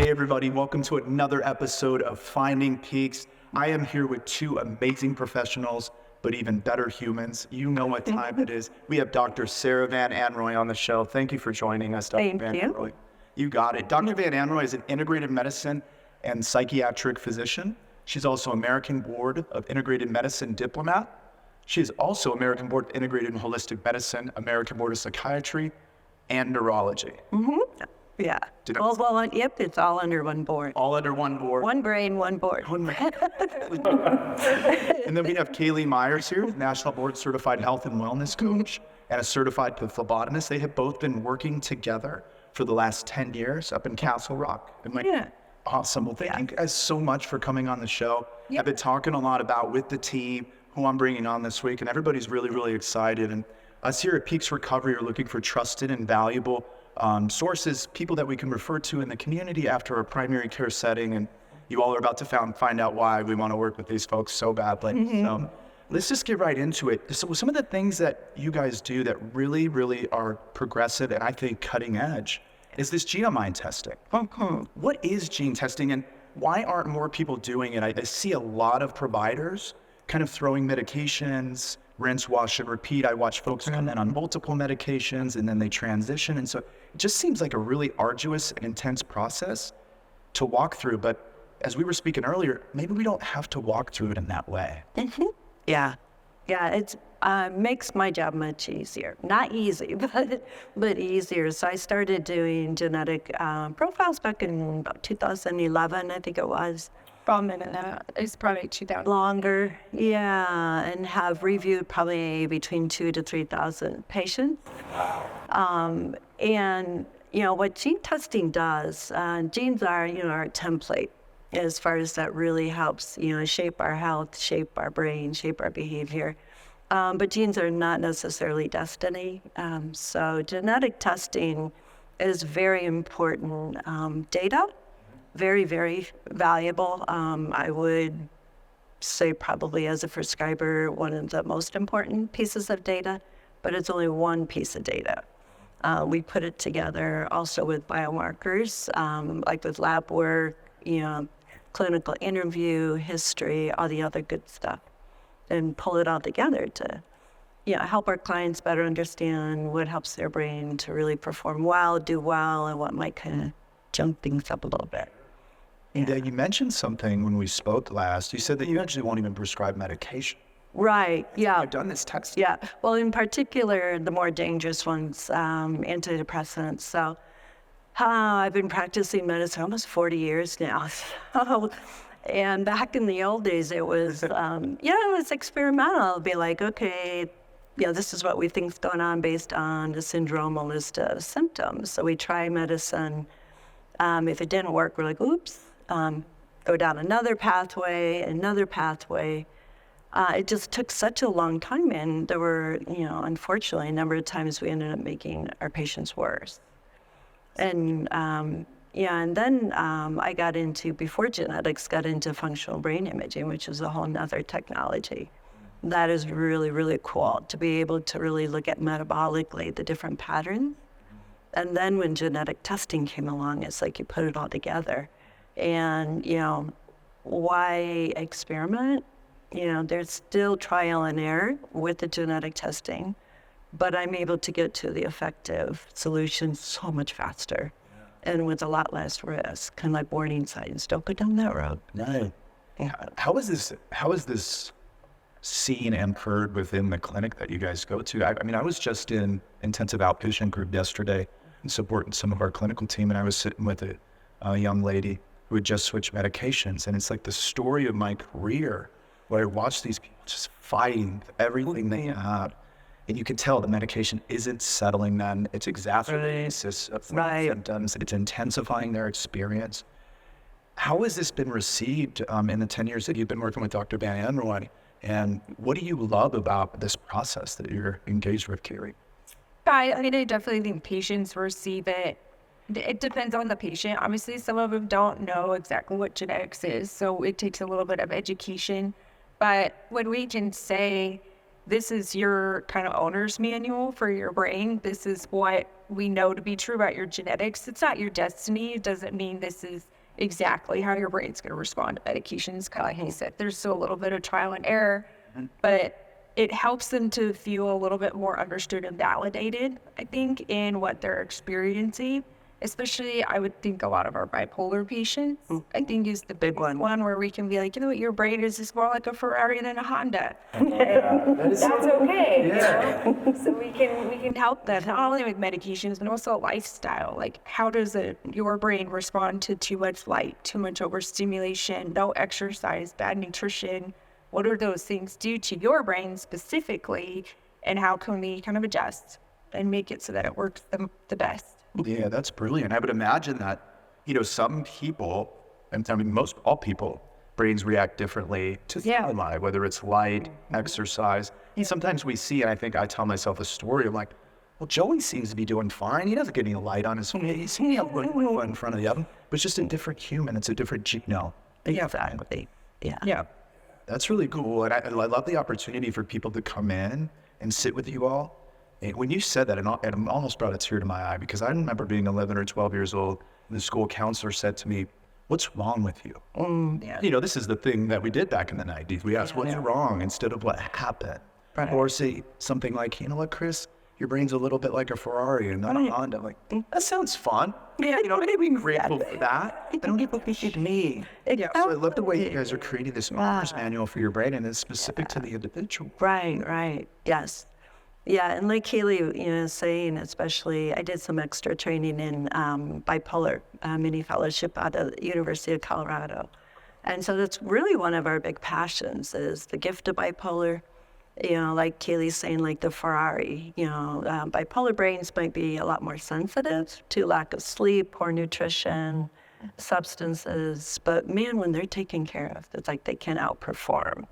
Hey everybody, welcome to another episode of Finding Peaks. I am here with two amazing professionals, but even better humans. You know what time it is. We have Dr. Sarah Van Anrooy on the show. Thank you for joining us, Dr. Thank Van you. Anrooy. You got it. Dr. Van Anrooy is an integrative medicine and psychiatric physician. She's also American Board of Integrated Medicine diplomat. She is also American Board of Integrated and Holistic Medicine, American Board of Psychiatry, and Neurology. Yeah. Yep, it's all under one board. All under one board. One brain, one board. And then we have Kayli Meyers here, National Board Certified Health and Wellness Coach and a certified phlebotomist. They have both been working together for the last 10 years up in Castle Rock. Awesome. Well, thank you guys so much for coming on the show. I've been talking a lot about with the team, who I'm bringing on this week, and everybody's really, really excited. And us here at Peaks Recovery are looking for trusted and valuable sources, people that we can refer to in the community after a primary care setting. And you all are about to find out why we want to work with these folks so badly. So let's just get right into it. So some of the things that you guys do that really, really are progressive and I think cutting edge is this GeoMind testing. What is gene testing and why aren't more people doing it? I see a lot of providers kind of throwing medications, rinse, wash, and repeat. I watch folks come in on multiple medications and then they transition. And so it just seems like a really arduous and intense process to walk through. But as we were speaking earlier, maybe we don't have to walk through it in that way. Yeah, it makes my job much easier. Not easy, but easier. So I started doing genetic profiles back in about 2011, I think it was. It's probably 2000. Longer, yeah, and have reviewed probably between 2,000 to 3,000 patients. And what gene testing does, genes are our template as far as that really helps shape our health, shape our brain, shape our behavior. But genes are not necessarily destiny. So genetic testing is very important data. Very, very valuable. I would say probably as a prescriber, one of the most important pieces of data, but it's only one piece of data. We put it together also with biomarkers, like with lab work, clinical interview, history, all the other good stuff, and pull it all together to help our clients better understand what helps their brain to really perform well, do well, and what might kind of jump things up a little bit. Yeah, you mentioned something when we spoke last. You said that you actually won't even prescribe medication. Right, yeah. I've done this test. Yeah, well, in particular, the more dangerous ones, antidepressants. So I've been practicing medicine almost 40 years now. And back in the old days, it was, it was experimental. It'd be like, okay, this is what we think is going on based on the syndromal list of symptoms. So we try medicine. If it didn't work, we're like, oops. Go down another pathway. It just took such a long time, and there were, unfortunately, a number of times we ended up making our patients worse. And and then I got into, before genetics, got into functional brain imaging, which is a whole nother technology. That is really, really cool to be able to really look at metabolically the different patterns. And then when genetic testing came along, it's like you put it all together. And, why experiment? There's still trial and error with the genetic testing, but I'm able to get to the effective solution so much faster and with a lot less risk, kind of like warning signs. Don't go down that road. No. How is this seen and heard within the clinic that you guys go to? I was just in intensive outpatient group yesterday and supporting some of our clinical team, and I was sitting with a young lady who had just switched medications, and it's like the story of my career where I watched these people just fighting everything they had, and you can tell the medication isn't settling them. It's exacerbating symptoms. It's intensifying their experience. How has this been received in the 10 years that you've been working with Dr. Van Anrooy? And what do you love about this process that you're engaged with, Kayli? I definitely think patients receive it. It depends on the patient. Obviously, some of them don't know exactly what genetics is, so it takes a little bit of education. But when we can say, this is your kind of owner's manual for your brain, this is what we know to be true about your genetics. It's not your destiny. It doesn't mean this is exactly how your brain's going to respond to medications. Kind of like you said, there's still a little bit of trial and error, but it helps them to feel a little bit more understood and validated, I think, in what they're experiencing. Especially, I would think a lot of our bipolar patients, I think, is the big one where we can be like, you know what, your brain is just more like a Ferrari than a Honda. That's okay. Yeah. You know? So we can help them not only with medications but also lifestyle. Like, how does your brain respond to too much light, too much overstimulation, no exercise, bad nutrition? What do those things do to your brain specifically, and how can we kind of adjust and make it so that it works the best? Yeah, that's brilliant. I would imagine that, some people, and I mean, all people, brains react differently to stimuli, whether it's light, exercise. And sometimes we see, and I think I tell myself a story, I'm like, well, Joey seems to be doing fine. He doesn't get any light on his face. He doesn't look in front of the oven. But it's just a different human. It's a different genome. Exactly. Yeah. That's really cool. And I love the opportunity for people to come in and sit with you all. And when you said that, it almost brought a tear to my eye, because I remember being 11 or 12 years old, and the school counselor said to me, "What's wrong with you?" This is the thing that we did back in the 90s. We asked, what's wrong, instead of what happened. Right. Or say something like, you know what, Chris, your brain's a little bit like a Ferrari and not a Honda. I'm like, that sounds fun. Yeah, maybe grateful for that. I don't get what they me. So I love the way you guys are creating this owner's manual for your brain, and it's specific to the individual. Right. Yes. Yeah, and like Kayli, is saying, especially, I did some extra training in bipolar mini fellowship at the University of Colorado. And so that's really one of our big passions, is the gift of bipolar. Like Kayli's saying, like the Ferrari, bipolar brains might be a lot more sensitive to lack of sleep, poor nutrition, substances. But man, when they're taken care of, it's like they can outperform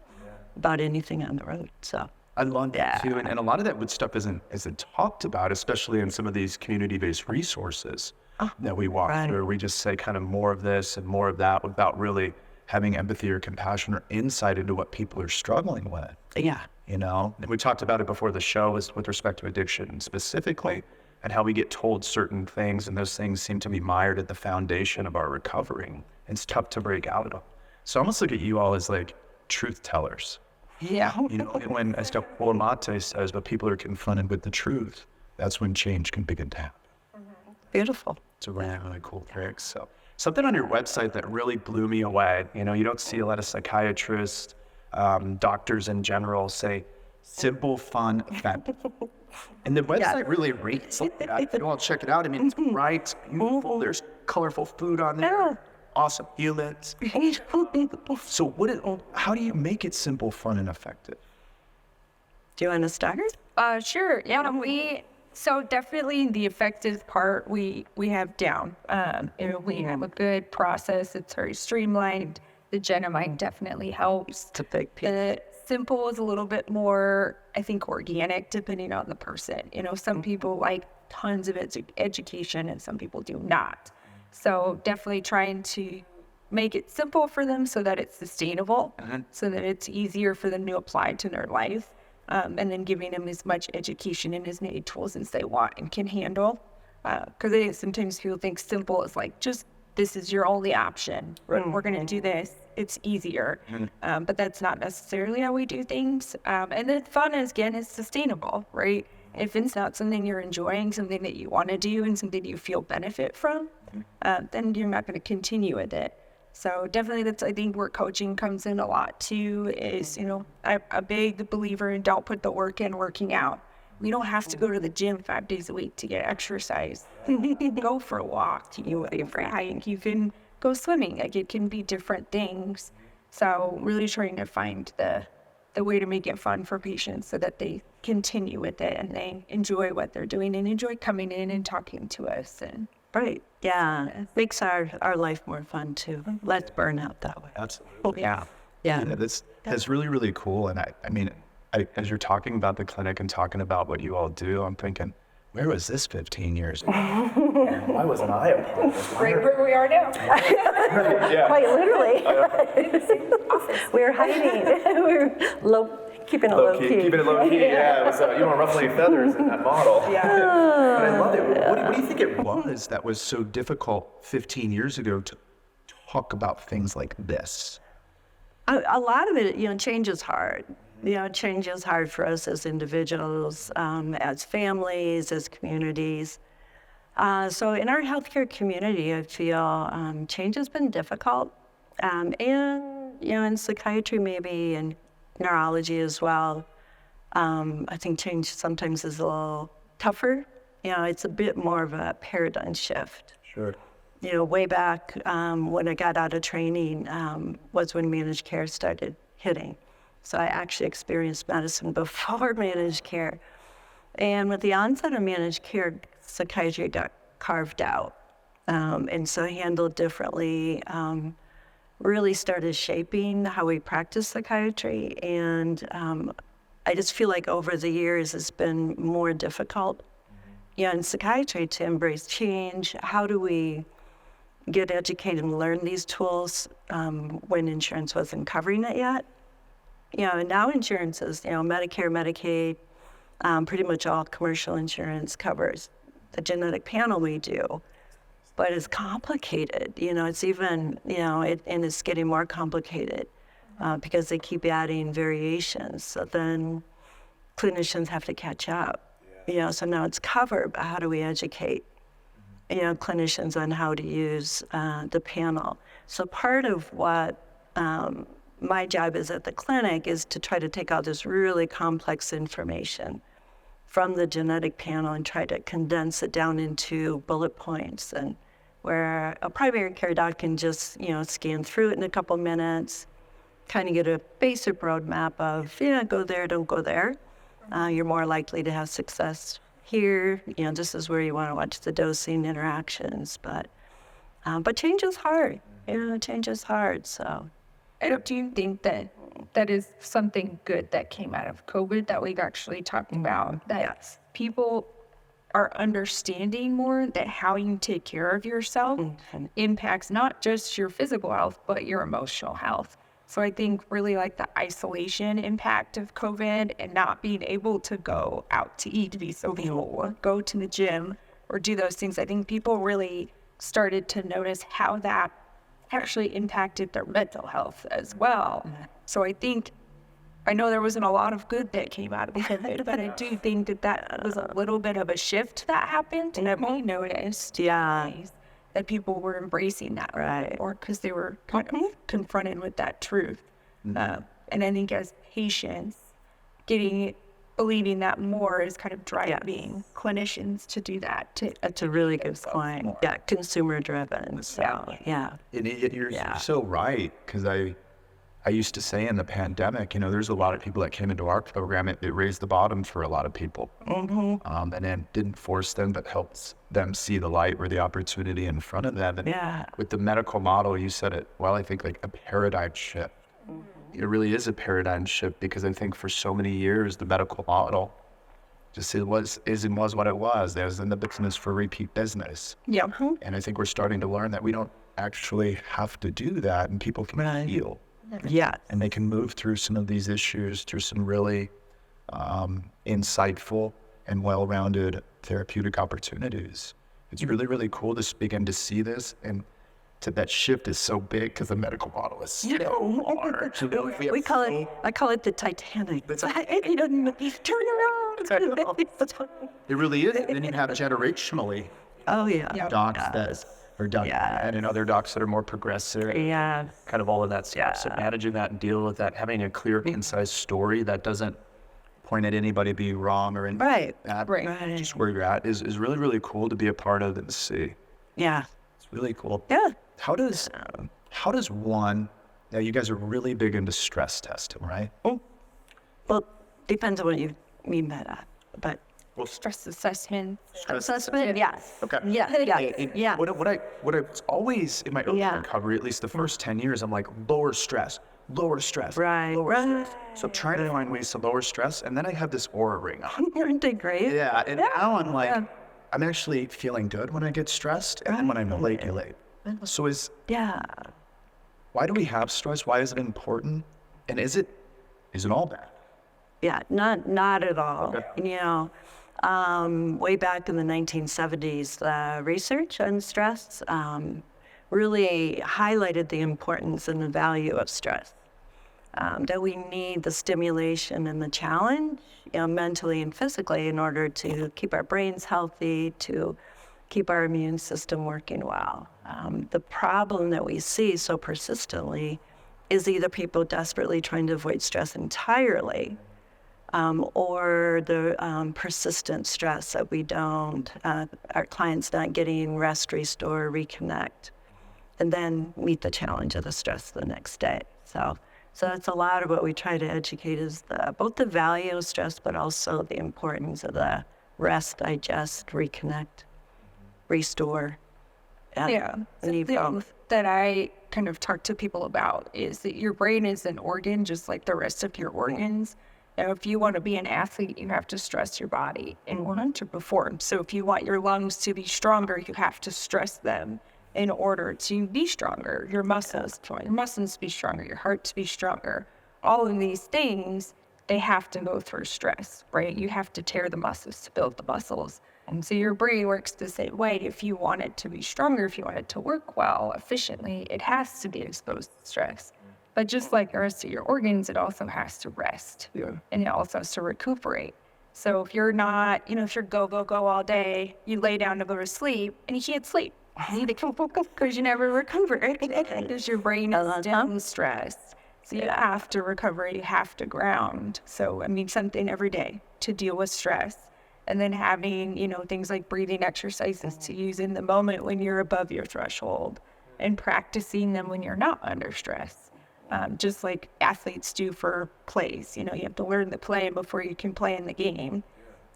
about anything on the road. So I love that too, and a lot of that stuff isn't talked about, especially in some of these community-based resources that we walk through. We just say kind of more of this and more of that without really having empathy or compassion or insight into what people are struggling with. Yeah. And we talked about it before the show, with respect to addiction specifically, and how we get told certain things, and those things seem to be mired at the foundation of our recovery. It's tough to break out of them. So I almost look at you all as like truth tellers. Yeah. When, as Dr. Mate says, but people are confronted with the truth, that's when change can begin to happen. Beautiful. It's a really cool trick. So something on your website that really blew me away. You don't see a lot of psychiatrists, doctors in general say simple, fun, effective. And the website really reads like that. If you all check it out, I mean, it's bright, it's beautiful. There's colorful food on there. Awesome humans. So how do you make it simple, fun, and effective? Do you want to start? Sure. Yeah, so definitely the effective part we have down. We have a good process. It's very streamlined. The Genomite definitely helps. It's a big piece. The simple is a little bit more, I think, organic, depending on the person. Some people like tons of education, and some people do not. So definitely trying to make it simple for them so that it's sustainable, so that it's easier for them to apply to their life, and then giving them as much education and as many tools as they want and can handle. Because I think sometimes people think simple is like, just this is your only option. We're going to do this. It's easier. But that's not necessarily how we do things. And then fun is sustainable, right? If it's not something you're enjoying, something that you want to do, and something you feel benefit from, then you're not going to continue with it. So definitely that's, I think, where coaching comes in a lot too, is, I'm a big believer in don't put the work in working out. We don't have to go to the gym 5 days a week to get exercise. You can go for a walk, you can hike, you can go swimming. Like, it can be different things. So really trying to find the way to make it fun for patients so that they continue with it and they enjoy what they're doing and enjoy coming in and talking to us. And right. Yeah. It makes our life more fun too. Less burnout that way. Absolutely. Yeah. That's really, really cool. And I mean, as you're talking about the clinic and talking about what you all do, I'm thinking, where was this 15 years ago? Why wasn't I a part of this? right where we are now. Quite literally. We were hiding. We were keeping it low key. Keeping it low key, yeah. It was, ruffling feathers in that model. Yeah. But I love it. What do you think it was that was so difficult 15 years ago to talk about things like this? A lot of it, change is hard. Change is hard for us as individuals, as families, as communities. So in our healthcare community, I feel change has been difficult. And, in psychiatry maybe, and neurology as well. I think change sometimes is a little tougher. It's a bit more of a paradigm shift. Sure. Way back when I got out of training was when managed care started hitting. So I actually experienced medicine before managed care. And with the onset of managed care, psychiatry got carved out. And so handled differently, really started shaping how we practice psychiatry. And I just feel like over the years it's been more difficult in psychiatry to embrace change. How do we get educated and learn these tools when insurance wasn't covering it yet? And now insurance is, Medicare, Medicaid, pretty much all commercial insurance covers the genetic panel we do. But it's complicated, it's even, and it's getting more complicated because they keep adding variations. So then clinicians have to catch up. So now it's covered, but how do we educate, clinicians on how to use the panel? So part of what my job is at the clinic is to try to take all this really complex information from the genetic panel and try to condense it down into bullet points, and where a primary care doc can just, scan through it in a couple minutes, kind of get a basic roadmap of, go there, don't go there. You're more likely to have success here. This is where you want to watch the dosing interactions. But change is hard. Change is hard. So, Do you think that is something good that came out of COVID that we've actually talked about? That yes. People are understanding more that how you take care of yourself impacts not just your physical health, but your emotional health. So I think really like the isolation impact of COVID and not being able to go out to eat, to be social, or go to the gym or do those things. I think people really started to notice how that actually impacted their mental health as well. So I know there wasn't a lot of good that came out of it, but I do think that was a little bit of a shift that happened, and we noticed that people were embracing that, Right. or because they were kind of confronted with that truth. And I think as patients, believing that more is kind of driving clinicians to do that. That's a really good point. more. Yeah, consumer driven. So, yeah. And you're so right, because I used to say in the pandemic, there's a lot of people that came into our program. It raised the bottom for a lot of people, and then didn't force them, but helped them see the light or the opportunity in front of them. And with the medical model, you said it well. I think like a paradigm shift. It really is a paradigm shift, because I think for so many years the medical model just was what it was. They was in the business for repeat business. Yeah. And I think we're starting to learn that we don't actually have to do that, and people can heal. Yeah. And they can move through some of these issues through some really insightful and well-rounded therapeutic opportunities. It's really, really cool to begin to see this, and that shift is so big because the medical model is so large. I call it the Titanic. You don't turn around. It really is. And then you have generationally docs that are done, and other docs that are more progressive. Yeah. Kind of all of that stuff. So managing that and dealing with that, having a clear, concise story that doesn't point at anybody being wrong or anything. Right. Right. Just where you're at is really, really cool to be a part of and see. Yeah. It's really cool. Yeah. How does one, now you guys are really big into stress testing, right? Well, depends on what you mean by that. But Stress assessment. assessment, yes. Okay. Yeah. What I was always in my open recovery, at least the first 10 years, I'm like, lower stress. Right. Stress. So I'm trying to find ways to lower stress, and then I have this aura ring on. Aren't they great? Yeah, and now I'm like, I'm actually feeling good when I get stressed, and then when I'm late. So why do we have stress? Why is it important? And is it all bad? Yeah, not at all. Okay. Way back in the 1970s, the research on stress really highlighted the importance and the value of stress. That we need the stimulation and the challenge, mentally and physically, in order to keep our brains healthy, to keep our immune system working well. The problem that we see so persistently is either people desperately trying to avoid stress entirely, or the persistent stress that we don't, our clients not getting rest, restore, reconnect, and then meet the challenge of the stress the next day. So that's a lot of what we try to educate is both the value of stress, but also the importance of the rest, digest, reconnect, restore. Yeah. Need both. That I kind of talk to people about is that your brain is an organ just like the rest of your organs. Now, if you want to be an athlete, you have to stress your body in order to perform. So if you want your lungs to be stronger, you have to stress them in order to be stronger. Your muscles to be stronger, your heart to be stronger. All of these things, they have to go through stress, right? You have to tear the muscles to build the muscles. And so your brain works the same way. If you want it to be stronger, if you want it to work well, efficiently, it has to be exposed to stress. But just like the rest of your organs, it also has to rest. And it also has to recuperate. So if you're not, if you're go all day, you lay down to go to sleep and you can't sleep. Because you never recover. Because your brain is still in stress. So you have to recover, you have to ground. So, something every day to deal with stress. And then having, things like breathing exercises to use in the moment when you're above your threshold and practicing them when you're not under stress. Just like athletes do for plays. You have to learn the play before you can play in the game.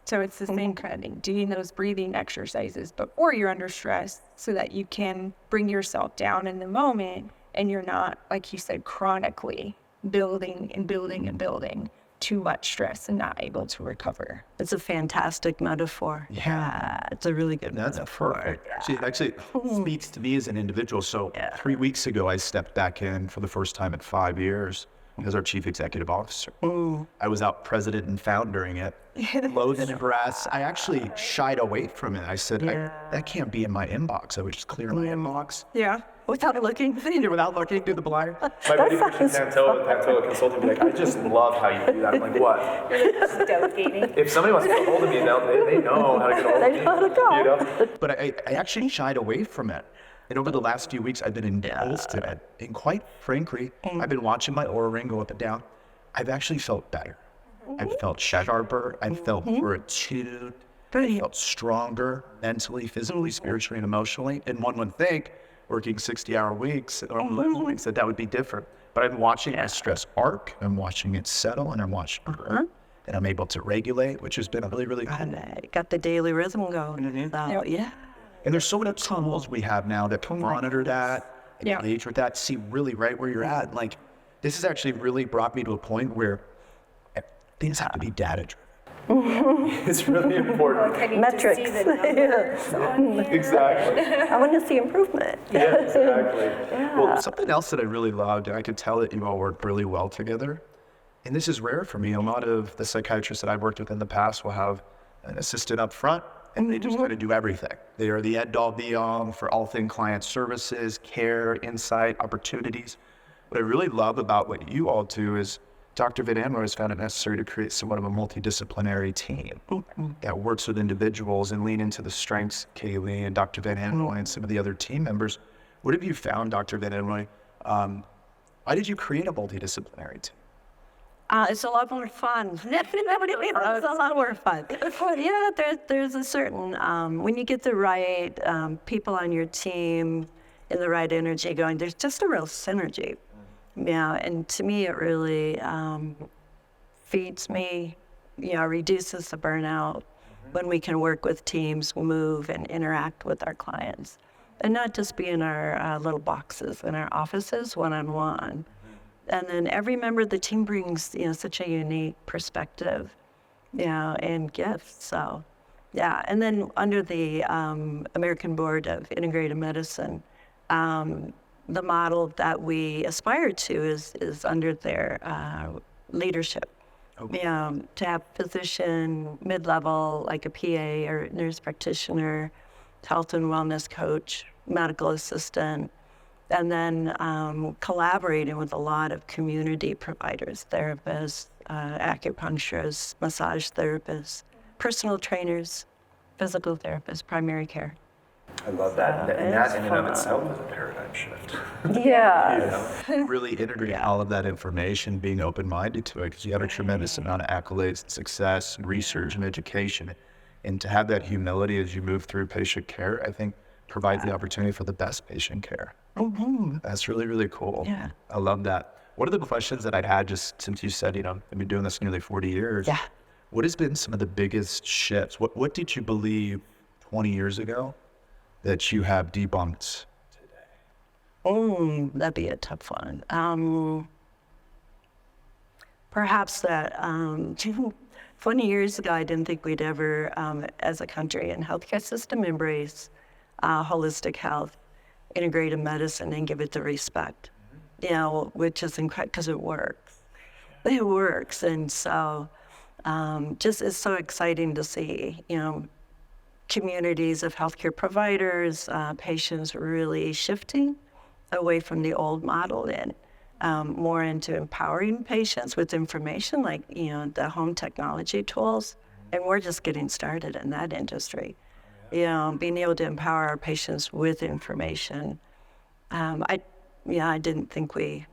So it's the same kind of thing, doing those breathing exercises before you're under stress so that you can bring yourself down in the moment and you're not, like you said, chronically building and building and building too much stress and not able to recover. It's a fantastic metaphor. Yeah. It's a really good metaphor. Perfect. Actually, it speaks to me as an individual. So 3 weeks ago, I stepped back in for the first time in 5 years as our chief executive officer. I was out president and foundering it. Loads of stress. I actually shied away from it. I said, that can't be in my inbox. I would just clear my inbox. Yeah. Without looking through the blind. My buddy Christian Pantoa Consulting be like, I just love how you do that. I'm like, what? Delegating. If somebody wants to get a hold of me, they know how to get a hold of me. They know how to go. But I actually shied away from it. And over the last few weeks, I've been indulged in it. And quite frankly, I've been watching my Oura ring go up and down. I've actually felt better. I've felt sharper. I've felt more attuned. I felt stronger mentally, physically, spiritually, and emotionally. And one would think, working 60-hour weeks, that would be different. But I'm watching my stress arc. I'm watching it settle, and I'm watching it. And I'm able to regulate, which has been really, really cool. Got the daily rhythm going. So, yeah. And there's so many tools we have now that can monitor that, engage with that, see really right where you're at. Like, this has actually really brought me to a point where things have to be data-driven. It's really important. Metrics. Exactly. I want to see improvement. Yeah, exactly. Well, something else that I really loved, and I could tell that you all work really well together, and this is rare for me. A lot of the psychiatrists that I've worked with in the past will have an assistant up front, and they just kind of do everything. They are the end-all, be-all for all things client services, care, insight, opportunities. What I really love about what you all do is Dr. Van Anrooy has found it necessary to create somewhat of a multidisciplinary team that works with individuals and lean into the strengths, Kayli and Dr. Van Anrooy and some of the other team members. What have you found, Dr. Van Anrooy? Why did you create a multidisciplinary team? It's a lot more fun. It's a lot more fun. Yeah, there's a certain, when you get the right people on your team and the right energy going, there's just a real synergy. Yeah, and to me, it really feeds me, reduces the burnout when we can work with teams, move and interact with our clients. And not just be in our little boxes in our offices one-on-one. And then every member of the team brings, such a unique perspective, and gifts. So, yeah. And then under the American Board of Integrative Medicine, the model that we aspire to is under their leadership. To have physician, mid-level, like a PA or nurse practitioner, health and wellness coach, medical assistant, And then collaborating with a lot of community providers, therapists, acupuncturists, massage therapists, personal trainers, physical therapists, primary care. I love that. And that in and of itself is a paradigm shift. Yeah. Really integrate all of that information, being open-minded to it, because you have a tremendous amount of accolades and success and research and education. And to have that humility as you move through patient care, I think provides the opportunity for the best patient care. That's really, really cool. Yeah. I love that. One of the questions that I'd had, just since you said, I've been doing this nearly 40 years. Yeah. What has been some of the biggest shifts? What did you believe 20 years ago that you have debunked today? That'd be a tough one. Perhaps that 20 years ago, I didn't think we'd ever, as a country and healthcare system, embrace holistic health, integrated medicine, and give it the respect, which is incredible because it works. It works. And so just it's so exciting to see, communities of healthcare providers, patients really shifting away from the old model and more into empowering patients with information like, the home technology tools. And we're just getting started in that industry. Being able to empower our patients with information. I didn't think we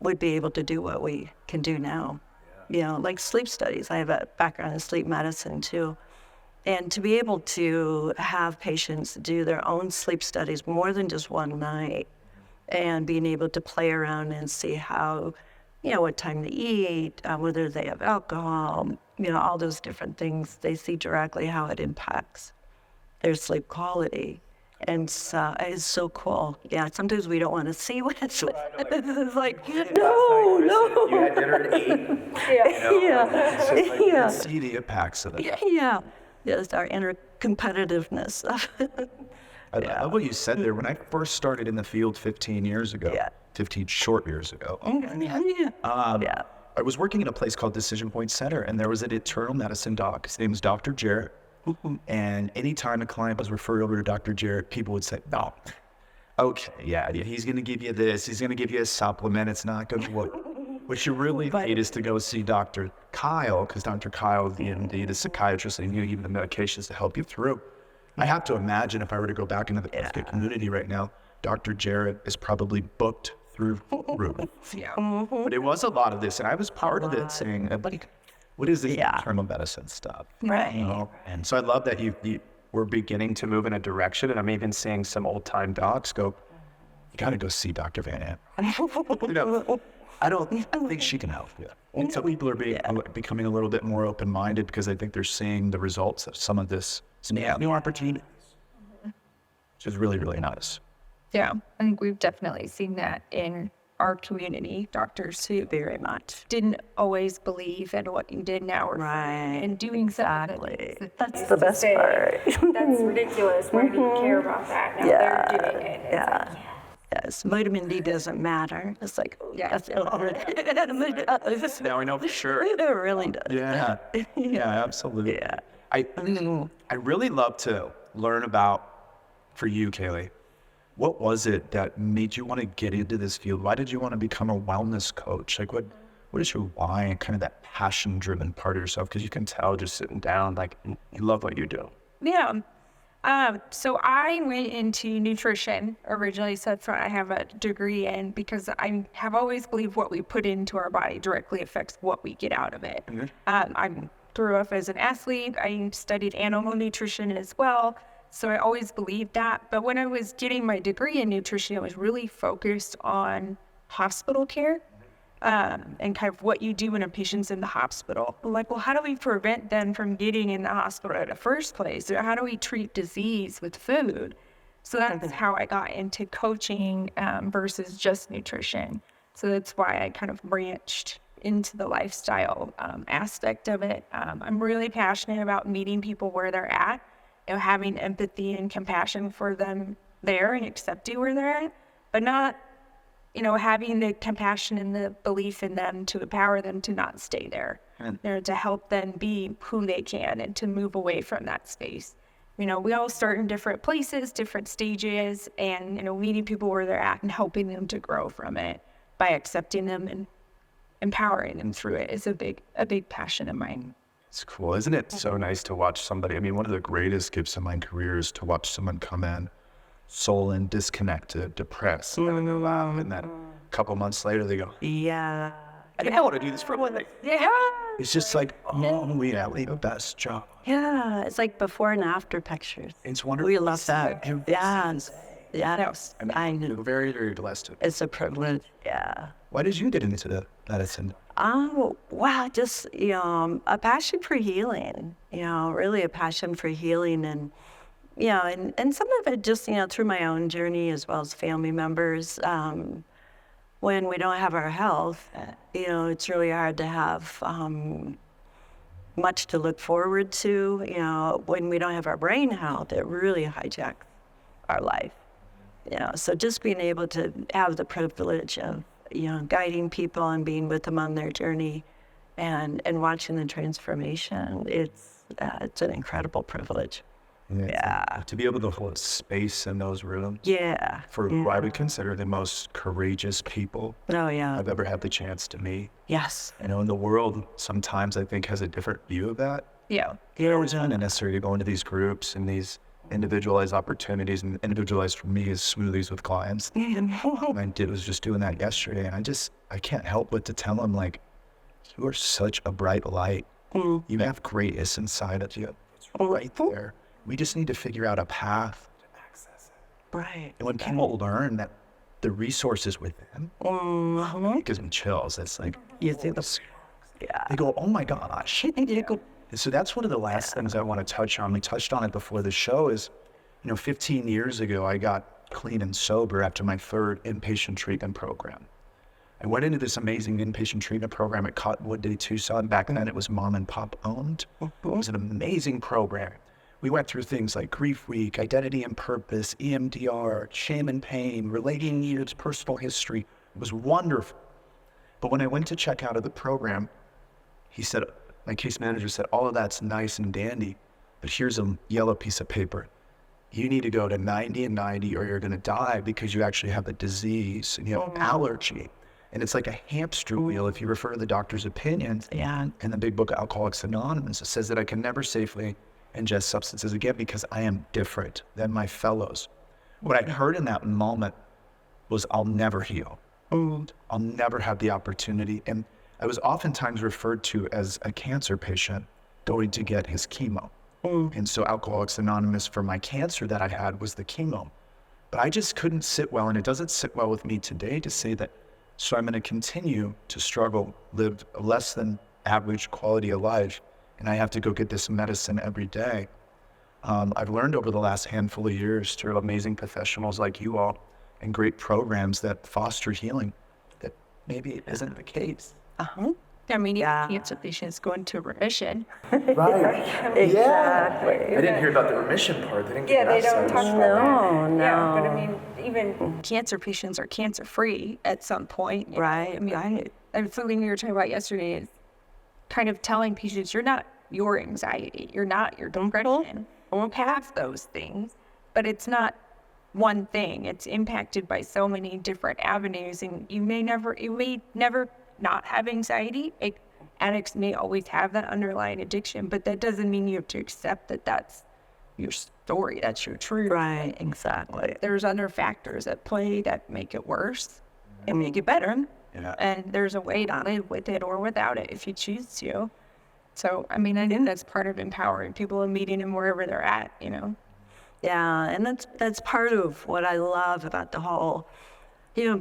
would be able to do what we can do now. Like sleep studies. I have a background in sleep medicine too. And to be able to have patients do their own sleep studies more than just one night, and being able to play around and see how, what time to eat, whether they have alcohol, all those different things, they see directly how it impacts their sleep quality. And so it's so cool. Yeah, sometimes we don't want to see what it's like. It's like, no. You had dinner at 8. Yeah. See the impacts of it. Yeah. Yes, our inner competitiveness. I love what you said there. When I first started in the field 15 years ago, 15 short years ago, I was working in a place called Decision Point Center, and there was an internal medicine doc. His name was Dr. Jarrett. And anytime a client was referred over to Dr. Jarrett, people would say, no, okay, yeah, he's going to give you this. He's going to give you a supplement. It's not going to work. What you really need is to go see Dr. Kyle, because Dr. Kyle is the MD, the psychiatrist, and you give the medications to help you through. I have to imagine if I were to go back into the healthcare community right now, Dr. Jarrett is probably booked through roof. But it was a lot of this, and I was part of it saying, like, what is this internal medicine stuff? Right. And so I love that you we're beginning to move in a direction, and I'm even seeing some old-time docs go, you got to go see Dr. Van Amp. I think she can help you. And so people are becoming a little bit more open-minded because I think they're seeing the results of some of this, some new opportunities, which is really, really nice. Yeah, I think we've definitely seen that in our community. Doctors who Very much. didn't always believe in what you did now are and doing Exactly. That's the best part. That's ridiculous. Why do you care about that? Now they're doing it. It's like, Yes, vitamin D doesn't matter. It's like, that's it. Now I know for sure. It really does. Yeah, absolutely. Yeah. I really love to learn about, for you, Kayli, what was it that made you want to get into this field? Why did you want to become a wellness coach? Like, what is your why and kind of that passion-driven part of yourself? Because you can tell just sitting down, like, you love what you do. Yeah. So I went into nutrition originally, so that's what I have a degree in, because I have always believed what we put into our body directly affects what we get out of it. I grew up as an athlete. I studied animal nutrition as well, so I always believed that. But when I was getting my degree in nutrition, I was really focused on hospital care. And kind of what you do when a patient's in the hospital. I'm like, well, how do we prevent them from getting in the hospital in the first place? Or how do we treat disease with food? So that's how I got into coaching versus just nutrition. So that's why I kind of branched into the lifestyle aspect of it. I'm really passionate about meeting people where they're at, having empathy and compassion for them there and accepting where they're at, but not having the compassion and the belief in them to empower them to not stay there, to help them be who they can and to move away from that space. you know, we all start in different places, different stages, and, you know, meeting people where they're at and helping them to grow from it by accepting them and empowering them through it is a big passion of mine. It's cool. Isn't it so nice to watch somebody? I mean, one of the greatest gifts of my career is to watch someone come in sullen, disconnected, depressed, and then a couple months later they go, Yeah. I want to do this for a living. Yeah. It's just like, oh, yeah, we have the best job. Yeah. It's like before and after pictures. It's wonderful. We love that. Yeah. Yeah. I know. You're very, very blessed. It's a privilege. Yeah. Why did you get into the medicine? Oh, wow. Just, you know, a passion for healing, you know, really a passion for healing. And, you know, and some of it just, you know, through my own journey as well as family members. When we don't have our health, you know, it's really hard to have much to look forward to. You know, when we don't have our brain health, it really hijacks our life. You know, so just being able to have the privilege of, you know, guiding people and being with them on their journey and watching the transformation, it's an incredible privilege. Yeah. To be able to hold space in those rooms Yeah. for who I would consider the most courageous people Oh, yeah. I've ever had the chance to meet. Yes. You know, and the world sometimes I think has a different view of that. Yeah. You know, it's not necessary to go into these groups and these individualized opportunities, and individualized for me is smoothies with clients. What I did was just doing that yesterday, and I can't help but to tell them, like, you are such a bright light. You have greatness inside of you. It's right there. We just need to figure out a path to access it. Right. And when people learn that the resources within, it gives them chills. It's like, You think that's, yeah. they go, oh my gosh. And so that's one of the last things I want to touch on. We touched on it before the show is, you know, 15 years ago, I got clean and sober after my third inpatient treatment program. I went into this amazing inpatient treatment program at Cottonwood Day, Tucson. Back then it was mom and pop owned. It was an amazing program. We went through things like Grief Week, Identity and Purpose, EMDR, Shame and Pain, Relating Needs, Personal History. It was wonderful. But when I went to check out of the program, he said, my case manager said, all of that's nice and dandy, but here's a yellow piece of paper. You need to go to 90 and 90 or you're going to die because you actually have a disease and you have an allergy. And it's like a hamster wheel if you refer to the doctor's opinions. Yeah. In the big book, Alcoholics Anonymous, it says that I can never safely ingest substances again because I am different than my fellows. What I heard in that moment was, I'll never heal. I'll never have the opportunity. And I was oftentimes referred to as a cancer patient going to get his chemo. And so Alcoholics Anonymous for my cancer that I had was the chemo. But I just couldn't sit well, and it doesn't sit well with me today to say that, so I'm going to continue to struggle, live a less than average quality of life, and I have to go get this medicine every day. I've learned over the last handful of years through amazing professionals like you all and great programs that foster healing that maybe isn't the case. I mean, cancer patients go into remission. Right. Exactly. I didn't hear about the remission part. They didn't Yeah, give they that don't side. talk about No, that. Yeah, no. but I mean, even cancer patients are cancer-free at some point. you know? Right, I mean, right. and something we were talking about yesterday is kind of telling patients, you're not your anxiety, you're not your depression. Won't have those things, but it's not one thing. It's impacted by so many different avenues, and you may never not have anxiety. Addicts may always have that underlying addiction, but that doesn't mean you have to accept that that's your story, that's your truth. Right, exactly. There's other factors at play that make it worse and make it better. Yeah. And there's a way to live with it or without it if you choose to. So, I mean, I think that's part of empowering people and meeting them wherever they're at, you know? Yeah, and that's part of what I love about the whole,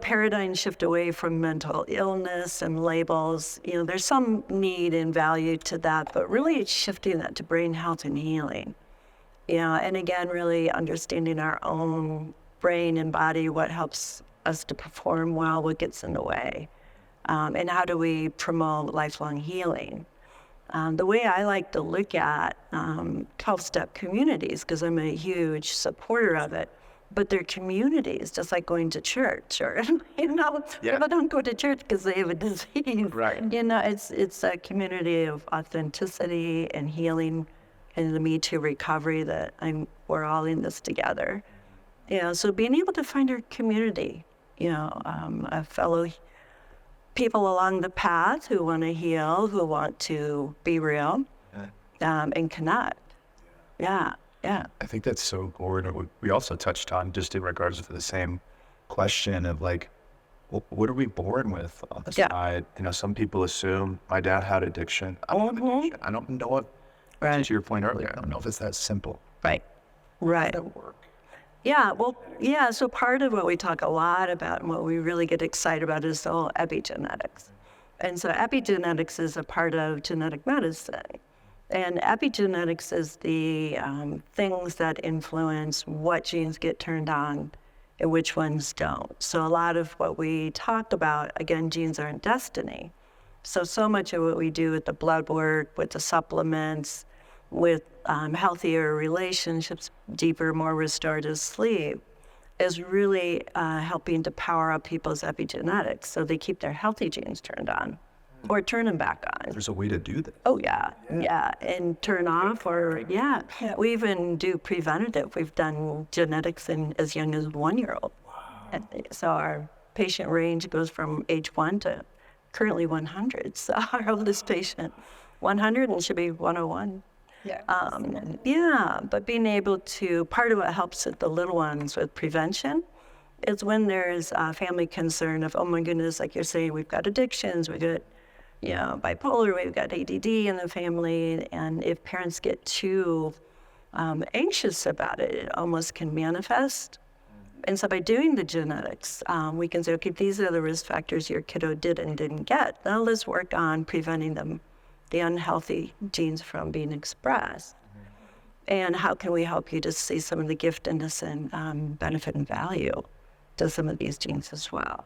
paradigm shift away from mental illness and labels. There's some need and value to that, but really it's shifting that to brain health and healing. And again, really understanding our own brain and body, what helps us to perform well, what gets in the way, and how do we promote lifelong healing. The way I like to look at 12-step communities, because I'm a huge supporter of it, but they're communities, just like going to church, or people don't go to church because they have a disease. Right. It's a community of authenticity and healing, in the Me Too recovery that we're all in this together. So being able to find our community, a fellow people along the path who want to heal, who want to be real, and connect. Yeah. I think that's so important. We also touched on, just in regards to the same question of like, what are we born with on the side? Some people assume my dad had addiction. I don't have addiction. I don't know if, to your point earlier, I don't know if it's that simple. Right. How does that work? Yeah, so part of what we talk a lot about and what we really get excited about is the whole epigenetics. And so epigenetics is a part of genetic medicine. And epigenetics is the things that influence what genes get turned on and which ones don't. So a lot of what we talk about, again, genes aren't destiny. So much of what we do with the blood work, with the supplements, with healthier relationships, deeper, more restorative sleep, is really helping to power up people's epigenetics so they keep their healthy genes turned on or turn them back on. There's a way to do that. Oh, yeah. And turn off we even do preventative. We've done genetics in as young as 1-year-old. Wow. So our patient range goes from age 1 to currently 100. So our oldest patient, 100 and should be 101. But being able to, part of what helps with the little ones with prevention is when there's a family concern of, oh my goodness, like you're saying, we've got addictions, we've got, bipolar, we've got ADD in the family, and if parents get too anxious about it, it almost can manifest. And so by doing the genetics, we can say, okay, these are the risk factors your kiddo did and didn't get. Now let's work on preventing the unhealthy genes from being expressed. And how can we help you to see some of the giftedness and benefit and value to some of these genes as well?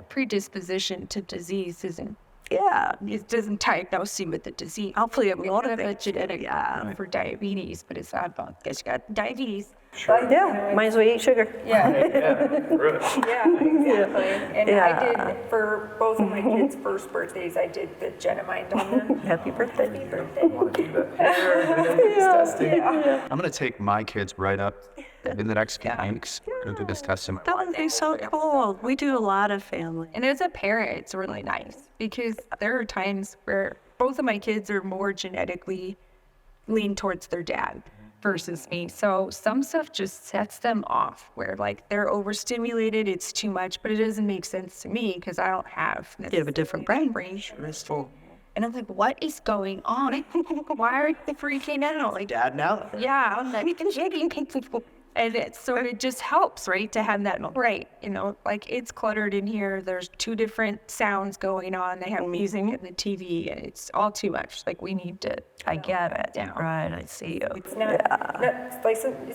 Predisposition to disease isn't. It doesn't diagnose you with the disease. Hopefully it We have a motivates you. genetic for diabetes, but it's not about guess you got diabetes. Yeah, might as well eat sugar. Really. Exactly. And I did, for both of my kids' first birthdays, I did the Genomind on them. Happy birthday. I want to do that. Testing. I'm going to take my kids right up in the next few weeks. Go do this testing. That would be so cool. We do a lot of family. And as a parent, it's really nice because there are times where both of my kids are more genetically lean towards their dad versus me. So some stuff just sets them off where like they're overstimulated, it's too much, but it doesn't make sense to me because I don't have. You have a different brain. And I'm like, what is going on? Why are they freaking out? Like, Dad now? yeah, I'm like, and it just helps, right, to have that, right, like it's cluttered in here. There's 2 different sounds going on. They have music and the TV, and it's all too much. Like we need to. I get it. Down. Right, I see you. It's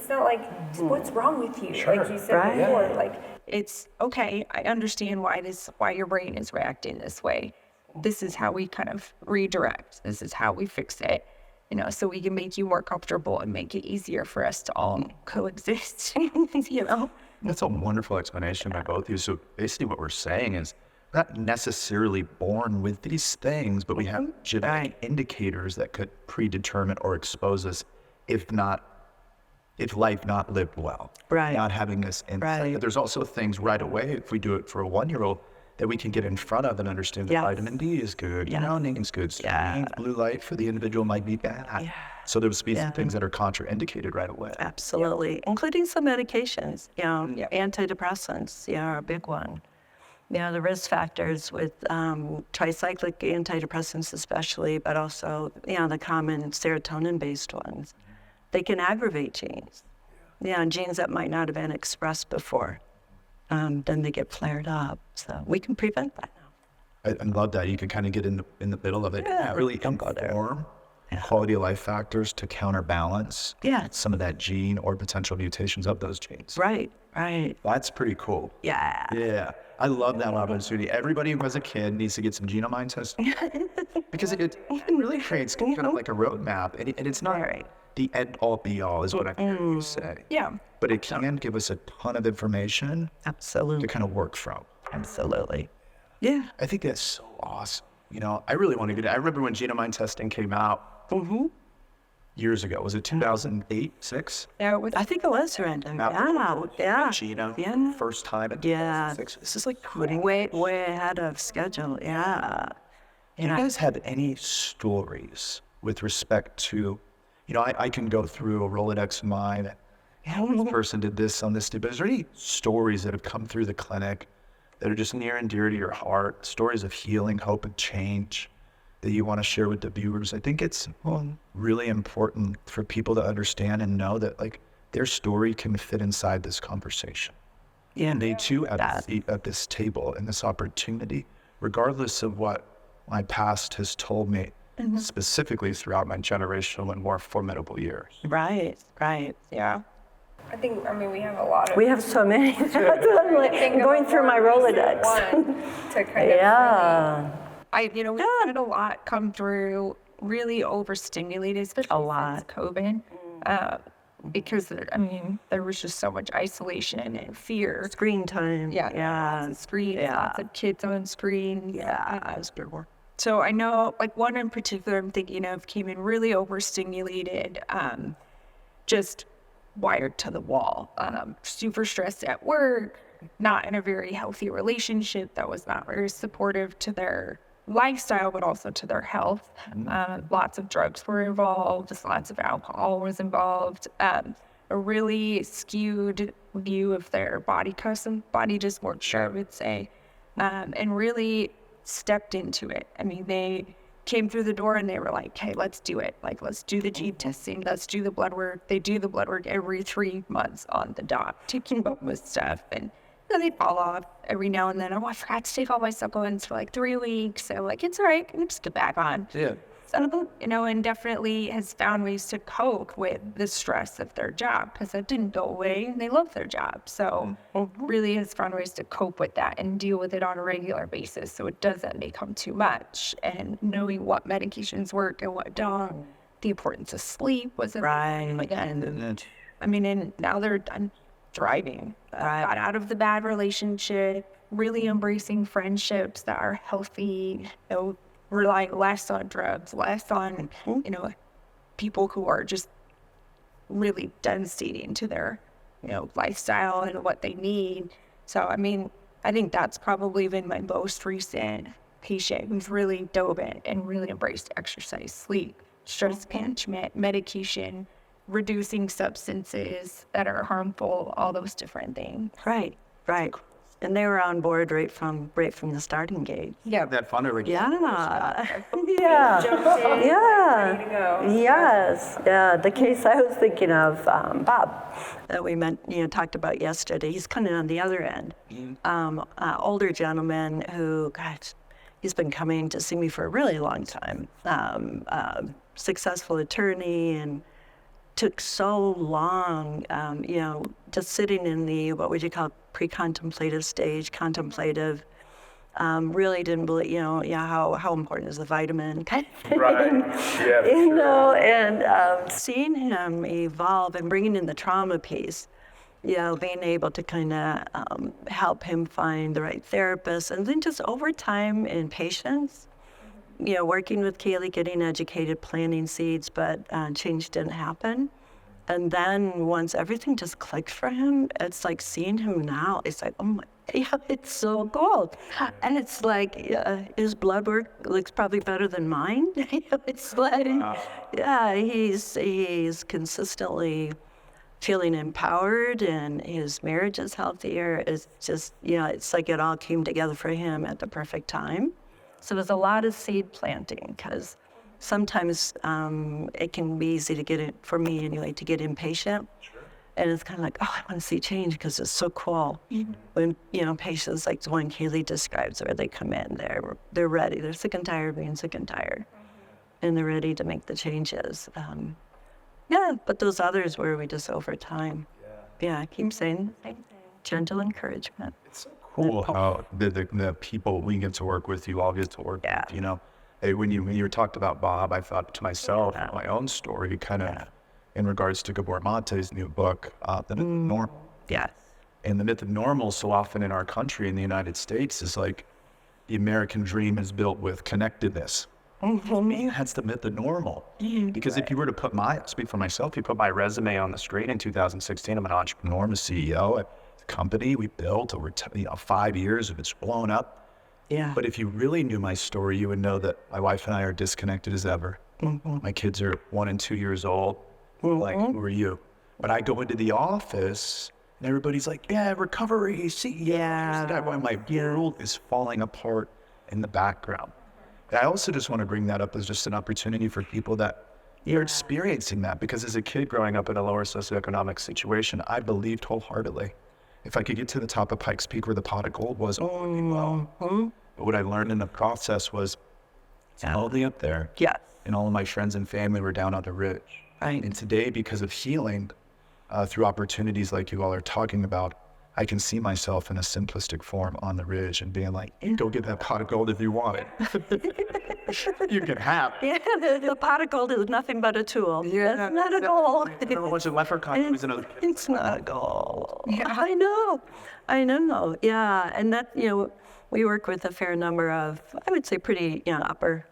not like what's wrong with you, like you said before. Like it's okay. I understand why your brain is reacting this way. This is how we kind of redirect. This is how we fix it. So we can make you more comfortable and make it easier for us to all coexist. That's a wonderful explanation by both of you. So basically what we're saying is we're not necessarily born with these things, but we have genetic indicators that could predetermine or expose us if life not lived well. Right. Not having this insight. Right. But there's also things right away, if we do it for a 1-year-old, that we can get in front of and understand that vitamin D is good, is good, blue light for the individual might be bad. Yeah. So there would be some things that are contraindicated right away. Absolutely, including some medications, antidepressants, are a big one. The risk factors with tricyclic antidepressants especially, but also, the common serotonin-based ones. They can aggravate genes, genes that might not have been expressed before. Then they get flared up. So we can prevent that now. I love that. You can kind of get in the middle of it and really inform quality of life factors to counterbalance some of that gene or potential mutations of those genes. Right. That's pretty cool. Yeah. I love that opportunity. Everybody who has a kid needs to get some Genomind testing because it really creates kind of like a roadmap, and it's not the end all be all is what I'm hearing you say. Yeah. But it can give us a ton of information to kind of work from. Absolutely. Yeah. I think that's so awesome. I really want to get it. I remember when Genomind testing came out, years ago. Was it 2008, 6? Yeah, with I think it was around there. Yeah. Yeah. First time in Yeah. 2006. This is like Way ahead of schedule. Yeah. Do you guys have any stories with respect to, I can go through a Rolodex of mine. This person did this on this day, but is there any stories that have come through the clinic that are just near and dear to your heart, stories of healing, hope, and change that you want to share with the viewers? I think it's really important for people to understand and know that like their story can fit inside this conversation. Yeah. And they too have a seat at this table and this opportunity, regardless of what my past has told me, specifically throughout my generational and more formidable years. Right. yeah. I mean, we have a lot of. We have so many. I'm like going through my Rolodex. To kind of Yeah. we had a lot come through, really overstimulated, especially since COVID. Because there was just so much isolation and fear. Screen time. Yeah. Screens, lots of kids on screens. Yeah. So I know, like one in particular I'm thinking of came in really overstimulated, just wired to the wall, super stressed at work, not in a very healthy relationship that was not very supportive to their lifestyle, but also to their health. Lots of drugs were involved, just lots of alcohol was involved, a really skewed view of their body dysmorphia, I would say, and really stepped into it. I mean, they came through the door and they were like, hey, let's do it. Like, let's do the gene testing. Let's do the blood work. They do the blood work every 3 months on the dot to keep up with stuff. And they fall off every now and then. Oh, I forgot to take all my supplements for like 3 weeks. So like, it's all right. Can just get back on. Yeah. So, and definitely has found ways to cope with the stress of their job because that didn't go away and they love their job. So really has found ways to cope with that and deal with it on a regular basis so it doesn't become too much. And knowing what medications work and what don't, the importance of sleep was Right. again. And now they're done thriving. Got out of the bad relationship, really embracing friendships that are healthy, relying less on drugs, less on, people who are just really devastating to their, lifestyle and what they need. So, I think that's probably been my most recent patient who's really dove in and really embraced exercise, sleep, stress management, medication, reducing substances that are harmful, all those different things. Right. And they were on board right from the starting gate. Yeah. That fun already. Yeah. Yeah. Jumped in, Yeah. ready to go. Yes. Yeah. The case I was thinking of, Bob. That we talked about yesterday. He's kind of on the other end. Older gentleman who, he's been coming to see me for a really long time. Successful attorney and took so long, just sitting in the, what would you call, pre-contemplative stage, contemplative, really didn't believe, how important is the vitamin kind of thing. Right. Yeah. And seeing him evolve and bringing in the trauma piece, being able to kind of help him find the right therapist, and then just over time and patience, working with Kayli, getting educated, planting seeds, but change didn't happen. And then once everything just clicked for him, it's like seeing him now, it's like, oh my, it's so cool. And it's like, his blood work looks probably better than mine. It's like, he's consistently feeling empowered and his marriage is healthier. It's just, it's like it all came together for him at the perfect time. So there's a lot of seed planting because sometimes it can be easy to get for me anyway, to get impatient. Sure. And it's kind of like, I want to see change because it's so cool. Mm-hmm. When, patients like the one Kayli describes where they come in, they're ready. They're sick and tired of being sick and tired. Mm-hmm. And they're ready to make the changes. But those others where we just over time. Yeah, I keep saying gentle encouragement. It's so cool how the people we get to work with, you all get to work with, Hey, when you talked about Bob, I thought to myself, my own story, kind of in regards to Gabor Mate's new book, The Myth of Normal. Yes. And the myth of normal so often in our country, in the United States, is like the American dream is built with connectedness, For me, that's the normal. Because if you were to put speak for myself, you put my resume on the screen in 2016, I'm an entrepreneur, I'm a CEO at the company we built over 5 years, it's blown up. Yeah. But if you really knew my story, you would know that my wife and I are disconnected as ever. My kids are 1 and 2 years old. Like, who are you? But I go into the office and everybody's like, yeah, recovery, CEO. Yeah. Why my world is falling apart in the background. And I also just want to bring that up as just an opportunity for people that are experiencing that. Because as a kid growing up in a lower socioeconomic situation, I believed wholeheartedly if I could get to the top of Pikes Peak where the pot of gold was, but what I learned in the process was all the way up there. Yes. And all of my friends and family were down on the ridge. Right. And today, because of healing, through opportunities like you all are talking about, I can see myself in a simplistic form on the ridge and being like, go get that pot of gold if you want it. You can have it. Yeah, the pot of gold is nothing but a tool. Yeah, it's not a gold. A bunch of leprechauns and other. It's not a goal. Yeah, I know. Yeah, and that, we work with a fair number of, I would say, pretty, upper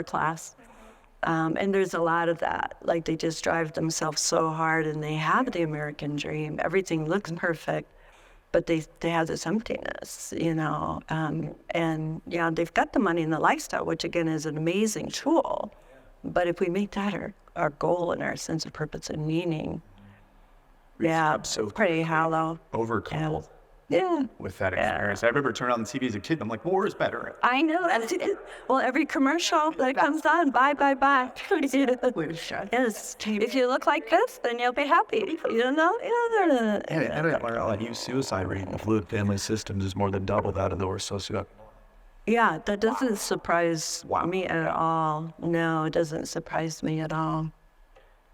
class. And there's a lot of that. Like, they just drive themselves so hard, and they have the American dream. Everything looks perfect, but they have this emptiness, and they've got the money and the lifestyle, which again is an amazing tool. But if we make that our goal and our sense of purpose and meaning, it's pretty hollow. Overcome Yeah. with that experience. I remember turning on the TV as a kid, and I'm like, war is better. I know. Well, every commercial that comes on, buy. Yes. If you look like this, then you'll be happy. And our youth suicide rate in fluid family systems is more than double that of the worst socioeconomic. Yeah, that doesn't surprise me at all. No, it doesn't surprise me at all.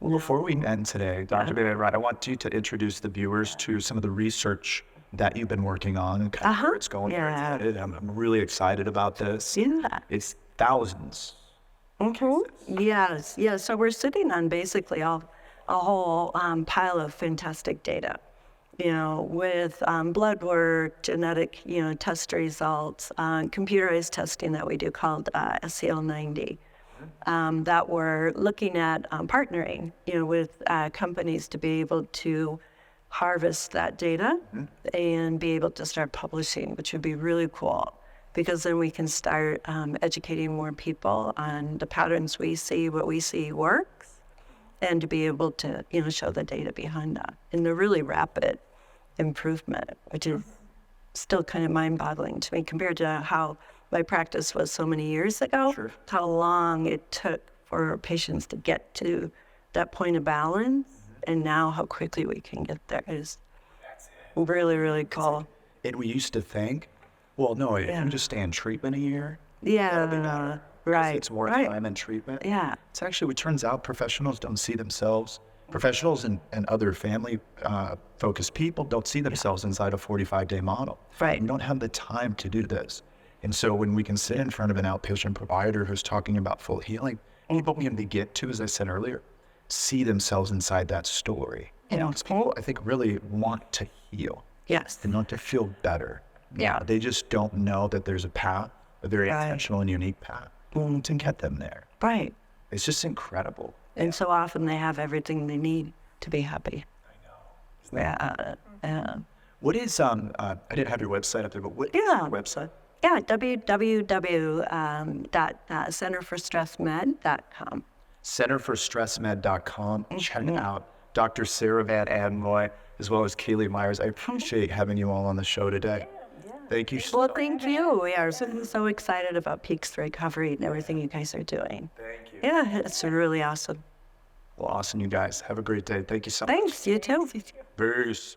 Before we end today, Dr. Bailey, I want you to introduce the viewers to some of the research that you've been working on and kind of where it's going. Yeah. I'm really excited about this. Yeah. It's thousands. Yes. So we're sitting on basically a whole pile of fantastic data, with blood work, genetic, test results, computerized testing that we do called SCL90, that we're looking at partnering, with companies to be able to harvest that data and be able to start publishing, which would be really cool, because then we can start educating more people on the patterns we see, what we see works, and to be able to, show the data behind that and the really rapid improvement, which is still kind of mind-boggling to me compared to how my practice was so many years ago. Sure. How long it took for patients to get to that point of balance. And now how quickly we can get there is really, really cool. And we used to think, well, no, if you just stay in treatment a year, Right. it's more time in treatment. Yeah. It's actually, it turns out professionals don't see themselves, professionals and other family focused people don't see themselves inside a 45-day model. Right. We don't have the time to do this. And so when we can sit in front of an outpatient provider who's talking about full healing, people can get to, as I said earlier, see themselves inside that story. Because people, I think, really want to heal. Yes. They want to feel better. Yeah. They just don't know that there's a path, a very intentional and unique path to get them there. Right. It's just incredible. And so often they have everything they need to be happy. I know. Yeah. What is, I didn't have your website up there, but what is your website? Yeah, www.centerforstressmed.com. Centerforstressmed.com. Check out Dr. Sarah Van Anrooy, as well as Kayli Meyers. I appreciate having you all on the show today. Thank you so Well, much. thank you. We are so excited about Peaks Recovery and everything you guys are doing. Thank you. Yeah, it's really awesome. Well, awesome, you guys. Have a great day. Thank you so much. Thanks, you too. Peace.